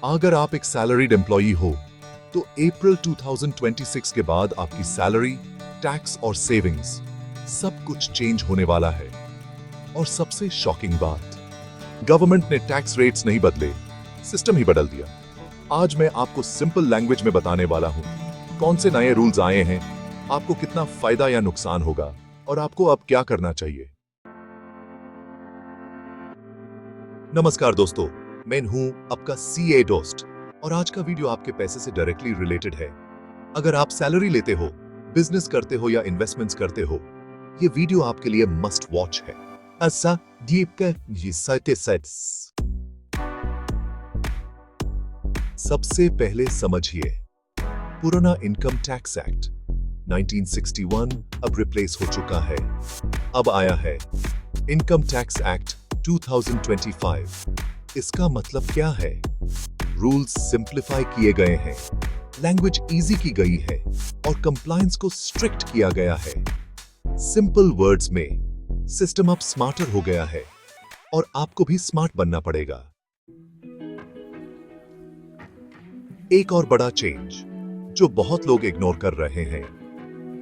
अगर आप एक सैलरीड एम्प्लॉई हो तो अप्रैल 2026 के बाद आपकी सैलरी, टैक्स और सेविंग्स सब कुछ चेंज होने वाला है। और सबसे शॉकिंग बात, गवर्नमेंट ने टैक्स रेट्स नहीं बदले, सिस्टम ही बदल दिया। आज मैं आपको सिंपल लैंग्वेज में बताने वाला हूं कौन से नए रूल्स आए हैं, आपको कितना फायदा या नुकसान होगा और आपको अब क्या करना चाहिए। नमस्कार दोस्तों, मैं हूं आपका सीए दोस्त और आज का वीडियो आपके पैसे से डायरेक्टली रिलेटेड है। अगर आप सैलरी लेते हो, बिजनेस करते हो या इन्वेस्टमेंट्स करते हो, ये वीडियो आपके लिए मस्ट वॉच है। ऐसा सबसे पहले समझिए, पुराना इनकम टैक्स एक्ट 1961 अब रिप्लेस हो चुका है। अब आया है इनकम टैक्स एक्ट 2025। इसका मतलब क्या है? रूल्स सिंप्लीफाई किए गए हैं, लैंग्वेज इजी की गई है और कंप्लायंस को स्ट्रिक्ट किया गया है। सिंपल वर्ड्स में, सिस्टम अब स्मार्टर हो गया है और आपको भी स्मार्ट बनना पड़ेगा। एक और बड़ा चेंज जो बहुत लोग इग्नोर कर रहे हैं,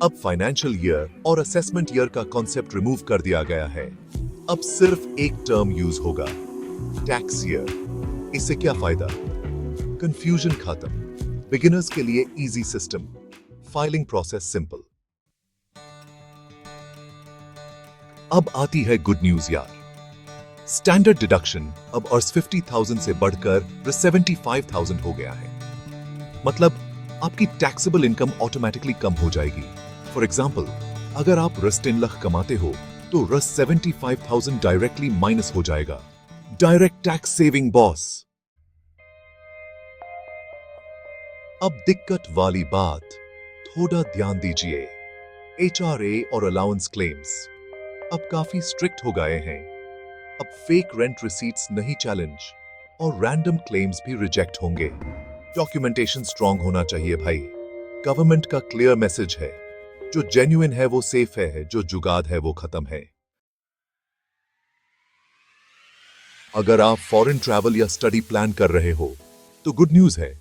अब फाइनेंशियल ईयर और असेसमेंट ईयर का कॉन्सेप्ट रिमूव कर दिया गया है। अब सिर्फ एक टर्म यूज होगा, टैक्स ईयर। इससे क्या फायदा? कंफ्यूजन खत्म, बिगिनर्स के लिए easy system, filing process simple. अब आती है गुड न्यूज यार, स्टैंडर्ड डिडक्शन अब अर्स 50,000 से बढ़कर 75,000 हो गया है। मतलब आपकी टैक्सेबल इनकम ऑटोमेटिकली कम हो जाएगी। फॉर एग्जाम्पल, अगर आप रस 10 लाख कमाते हो तो रस 75,000 डायरेक्टली माइनस हो जाएगा। Direct tax saving boss. अब दिक्कत वाली बात, थोड़ा ध्यान दीजिए। एचआरए और अलाउंस क्लेम्स अब काफी स्ट्रिक्ट हो गए हैं। अब फेक रेंट रिसीट्स नहीं चैलेंज और रैंडम क्लेम्स भी रिजेक्ट होंगे। डॉक्यूमेंटेशन स्ट्रांग होना चाहिए भाई। गवर्नमेंट का क्लियर मैसेज है, जो जेन्युइन है वो सेफ है, जो जुगाड़ है वो खत्म है। अगर आप फॉरेन ट्रैवल या स्टडी प्लान कर रहे हो तो गुड न्यूज है,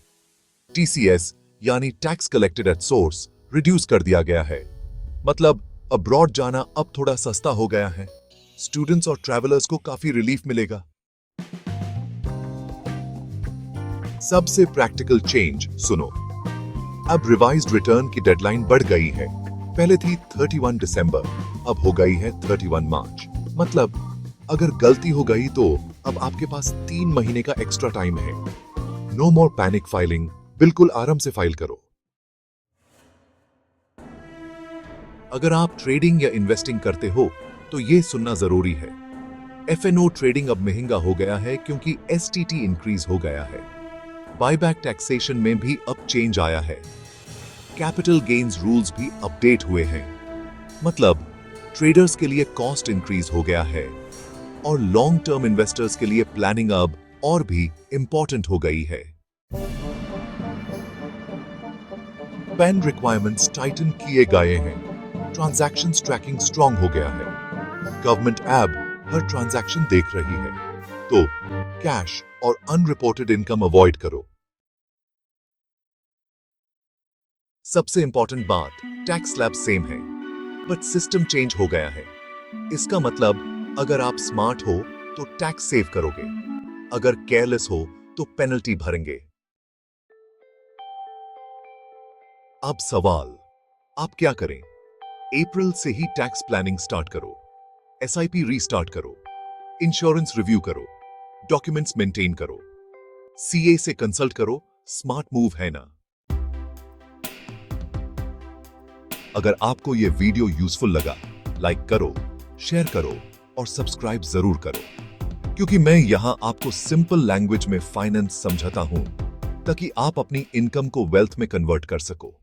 टीसीएस यानी tax collected at source reduce कर दिया गया है। मतलब अब्रॉड जाना अब थोड़ा सस्ता हो गया है। स्टूडेंट्स और ट्रैवलर्स को काफी रिलीफ मिलेगा। सबसे प्रैक्टिकल चेंज सुनो, अब रिवाइज्ड रिटर्न की डेडलाइन बढ़ गई है। पहले थी 31 दिसंबर, अब हो गई है 31 मार्च। मतलब अगर गलती हो गई तो अब आपके पास 3 महीने का एक्स्ट्रा टाइम है। नो मोर पैनिक फाइलिंग, बिल्कुल आराम से फाइल करो। अगर आप ट्रेडिंग या इन्वेस्टिंग करते हो तो यह सुनना जरूरी है। एफएनओ ट्रेडिंग अब महंगा हो गया है क्योंकि एसटीटी इंक्रीज हो गया है। बायबैक टैक्सेशन में भी अब चेंज आया है। कैपिटल गेन्स रूल्स भी अपडेट हुए हैं। मतलब ट्रेडर्स के लिए कॉस्ट इंक्रीज हो गया है और लॉन्ग टर्म इन्वेस्टर्स के लिए प्लानिंग अब और भी इंपॉर्टेंट हो गई है। पैन रिक्वायरमेंट्स टाइटन किए गए हैं। ट्रांजैक्शंस ट्रैकिंग स्ट्रांग हो गया है। गवर्नमेंट ऐप हर ट्रांजैक्शन देख रही है, तो कैश और अनरिपोर्टेड इनकम अवॉइड करो। सबसे इंपॉर्टेंट बात, टैक्स स्लैब सेम है बट सिस्टम चेंज हो गया है। इसका मतलब अगर आप स्मार्ट हो तो टैक्स सेव करोगे, अगर केयरलेस हो तो पेनल्टी भरेंगे। अब सवाल, आप क्या करें? अप्रैल से ही टैक्स प्लानिंग स्टार्ट करो, एसआईपी रीस्टार्ट करो, इंश्योरेंस रिव्यू करो, डॉक्यूमेंट्स मेंटेन करो, सीए से कंसल्ट करो। स्मार्ट मूव है ना? अगर आपको यह वीडियो यूजफुल लगा, लाइक करो, शेयर करो और सब्सक्राइब जरूर करो, क्योंकि मैं यहां आपको सिंपल लैंग्वेज में फाइनेंस समझाता हूं ताकि आप अपनी इनकम को वेल्थ में कन्वर्ट कर सको।